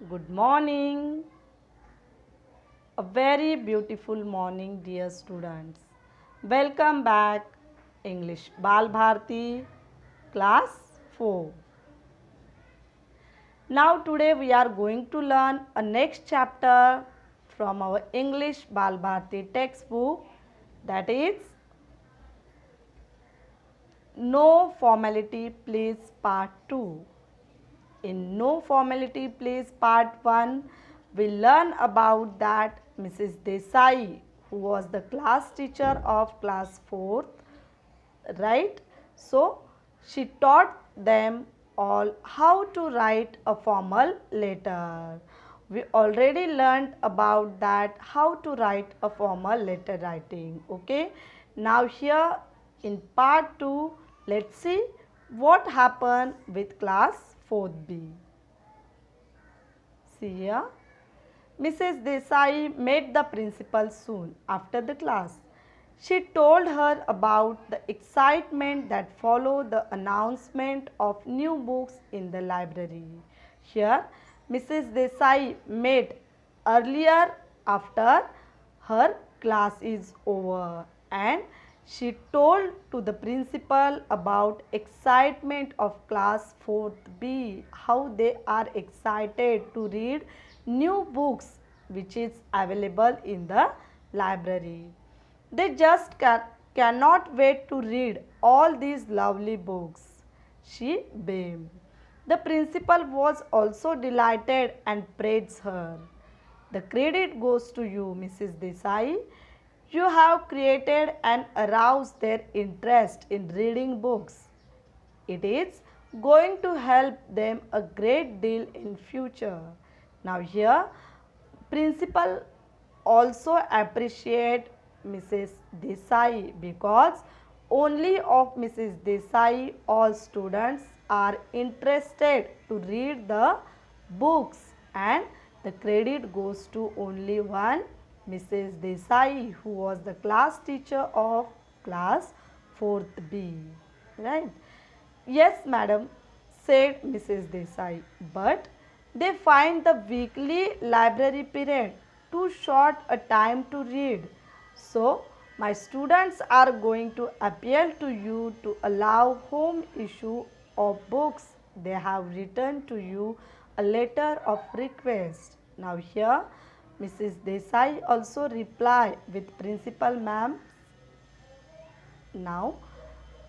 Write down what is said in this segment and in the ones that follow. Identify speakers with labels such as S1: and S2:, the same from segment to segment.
S1: Good morning. A very beautiful morning, dear students. Welcome back, English Bal Bharti, class 4. Now, today we are going to learn a next chapter from our English Bal Bharti textbook, that is No Formality Please Part 2. In No Formality Please Part 1, we learn about that Mrs. Desai, who was the class teacher of class 4th, right? So, she taught them all how to write a formal letter. We already learned about that how to write a formal letter writing. Okay. Now here in part 2, let's see what happened with class 4th B. See here. Mrs. Desai met the principal soon after the class. She told her about the excitement that followed the announcement of new books in the library. Here, Mrs. Desai met earlier after her class is over, and she told to the principal about excitement of class 4th B, how they are excited to read new books which is available in the library. They just cannot wait to read all these lovely books. She beamed. The principal was also delighted and praised her. The credit goes to you, Mrs. Desai. You have created and aroused their interest in reading books. It is going to help them a great deal in future. Now here principal also appreciate Mrs. Desai because only of Mrs. Desai all students are interested to read the books, and the credit goes to only one Mrs. Desai, who was the class teacher of class 4th B. Right? Yes, madam, said Mrs. Desai, but they find the weekly library period too short a time to read. So, my students are going to appeal to you to allow home issue of books. They have written to you a letter of request. Now here, Mrs. Desai also reply with principal ma'am now,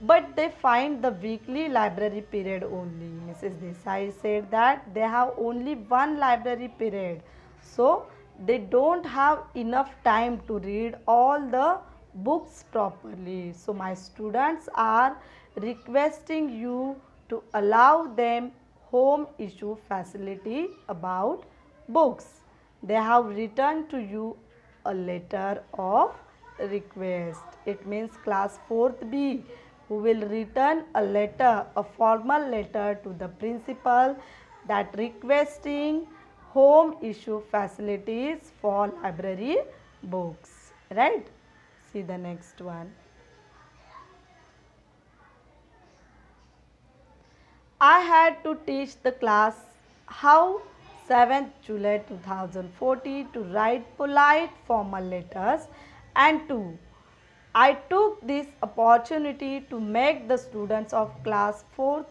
S1: but they find the weekly library period only. Mrs. Desai said that they have only one library period, so they don't have enough time to read all the books properly. So my students are requesting you to allow them home issue facility about books. They have written to you a letter of request. It means class 4th B who will return a letter, a formal letter to the principal that requesting home issue facilities for library books. Right? See the next one. I had to teach the class how 7th July 2040 to write polite formal letters, and 2. I took this opportunity to make the students of class 4th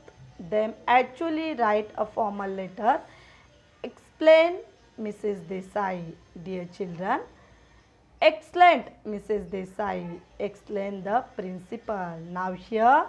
S1: them actually write a formal letter. Explain Mrs. Desai, dear children. Excellent, Mrs. Desai, exclaimed the principal. Now here,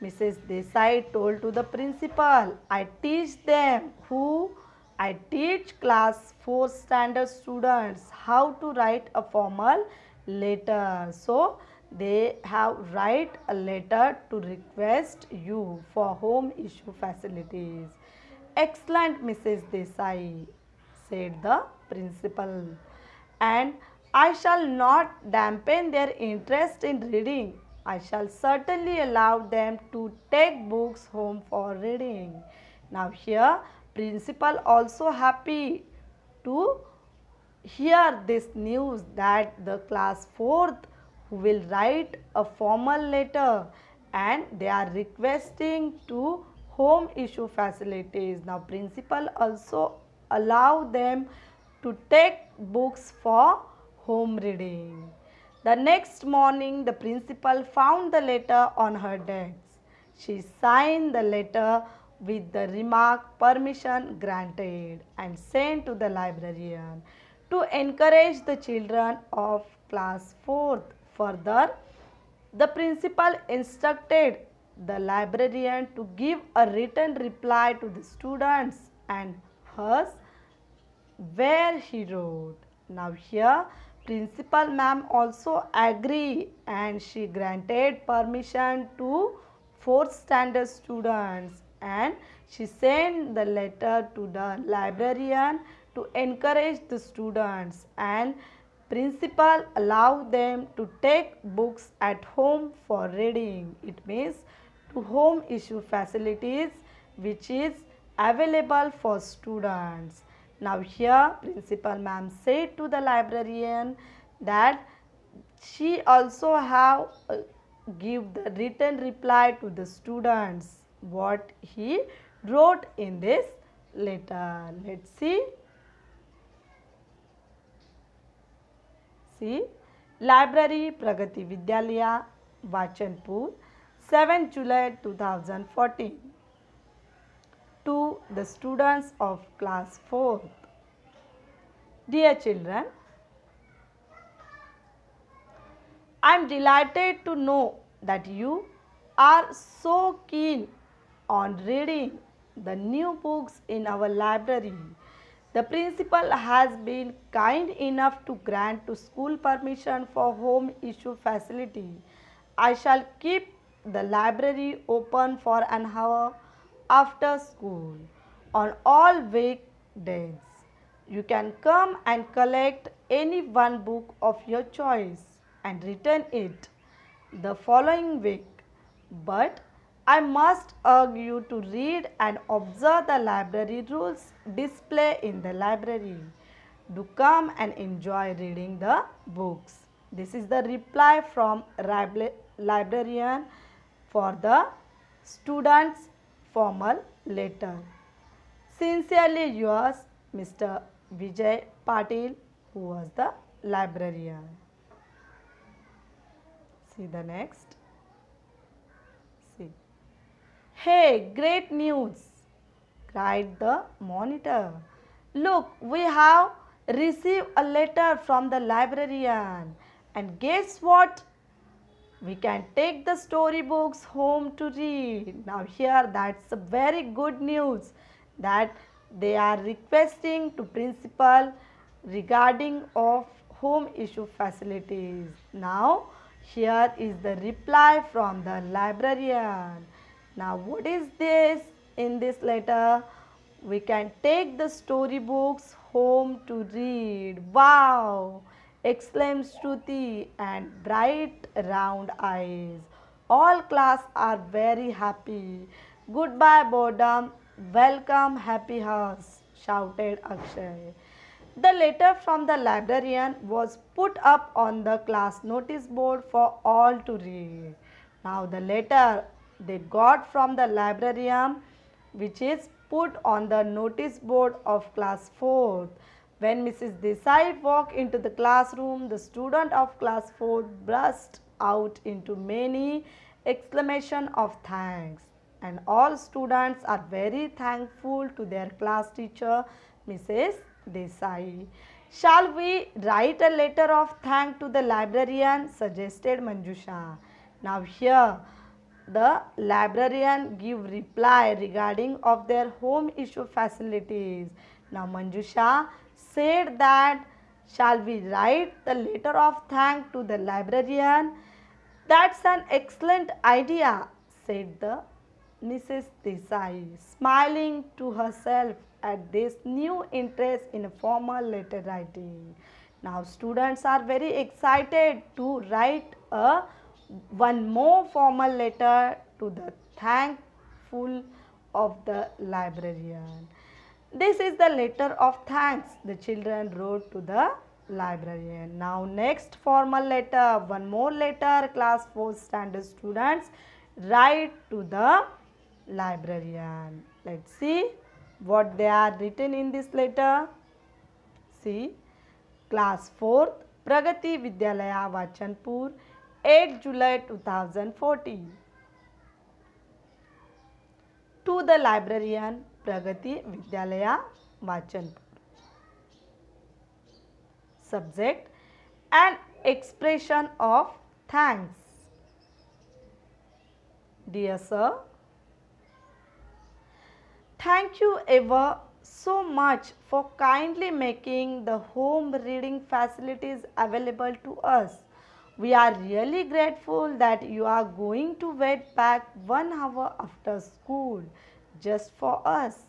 S1: Mrs. Desai told to the principal, I teach them who I teach class 4 standard students how to write a formal letter. So, they have write a letter to request you for home issue facilities. Excellent, Mrs. Desai, said the principal, and I shall not dampen their interest in reading. I shall certainly allow them to take books home for reading. Now here principal also happy to hear this news that the class 4th who will write a formal letter and they are requesting to home issue facilities. Now principal also allow them to take books for home reading. The next morning, the principal found the letter on her desk. She signed the letter with the remark permission granted and sent to the librarian to encourage the children of class 4th. Further, the principal instructed the librarian to give a written reply to the students and hers where he wrote. Now here principal ma'am also agree and she granted permission to fourth standard students and she sent the letter to the librarian to encourage the students and principal allow them to take books at home for reading. It means to home issue facilities which is available for students. Now here principal ma'am said to the librarian that she also have give the written reply to the students what he wrote in this letter. Let's see. See, Library Pragati Vidyalaya, Vachanpur, 7 July 2014. To the students of class 4th. Dear children, I am delighted to know that you are so keen on reading the new books in our library. The principal has been kind enough to grant to school permission for home issue facility. I shall keep the library open for an hour after school on all weekdays. You can come and collect any one book of your choice and return it the following week. But I must urge you to read and observe the library rules displayed in the library. Do come and enjoy reading the books. This is the reply from librarian for the students' formal letter. Sincerely yours, Mr. Vijay Patil, who was the librarian. See the next. See. Hey, great news! Cried the monitor. Look, we have received a letter from the librarian. And guess what? We can take the storybooks home to read. Now here that's a very good news that they are requesting to principal regarding of home issue facilities. Now here is the reply from the librarian. Now what is this in this letter? We can take the storybooks home to read. Wow! Exclaims Shruti and bright round eyes. All class are very happy. Goodbye boredom, welcome happy house, shouted Akshay. The letter from the librarian was put up on the class notice board for all to read. Now the letter they got from the librarian which is put on the notice board of class 4th. When Mrs. Desai walked into the classroom, the student of class 4 burst out into many exclamations of thanks. And all students are very thankful to their class teacher, Mrs. Desai. Shall we write a letter of thanks to the librarian? Suggested Manjusha. Now here the librarian give reply regarding of their home issue facilities. Now Manjusha said that shall we write the letter of thanks to the librarian? That's an excellent idea, said the Mrs. Desai, smiling to herself at this new interest in formal letter writing. Now students are very excited to write a one more formal letter to the thankful of the librarian. This is the letter of thanks the children wrote to the librarian. Now next formal letter, one more letter class 4th standard students write to the librarian. Let's see. what they are written in this letter. See, class 4th, Pragati Vidyalaya Vachanpur, 8 July 2014. To the librarian, Pragati Vidyalaya Vachanpur. Subject, an expression of thanks. Dear Sir, thank you ever so much for kindly making the home reading facilities available to us. We are really grateful that you are going to wait back 1 hour after school just for us.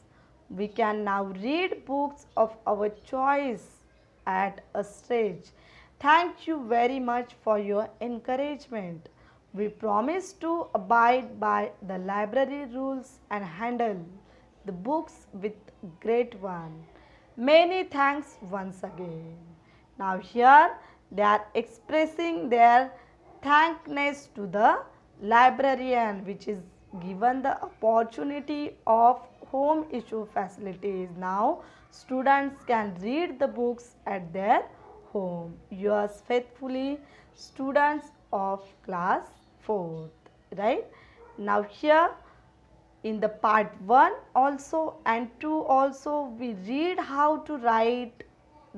S1: We can now read books of our choice at a stage. Thank you very much for your encouragement. We promise to abide by the library rules and handle the books with great one. Many thanks once again. Now here they are expressing their thankness to the librarian which is given the opportunity of home issue facilities. Now students can read the books at their home. Yours faithfully, students of class 4th. Right? Now here in the part 1 also and 2 also we read how to write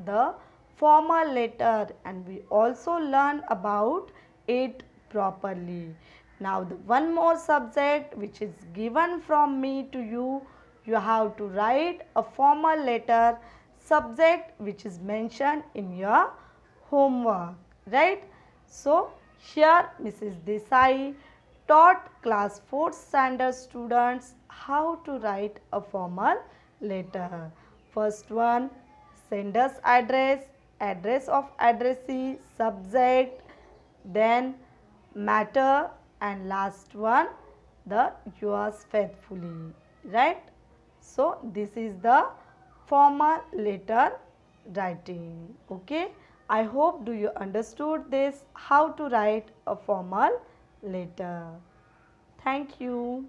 S1: the formal letter and we also learn about it properly. Now the one more subject which is given from me to you, you have to write a formal letter subject which is mentioned in your homework, right? So here Mrs. Desai taught class 4th standard students how to write a formal letter. First one, sender's address, address of addressee, subject, then matter, and last one, the yours faithfully, right? So this is the formal letter writing. Okay, I hope do you understood this how to write a formal letter. Thank you.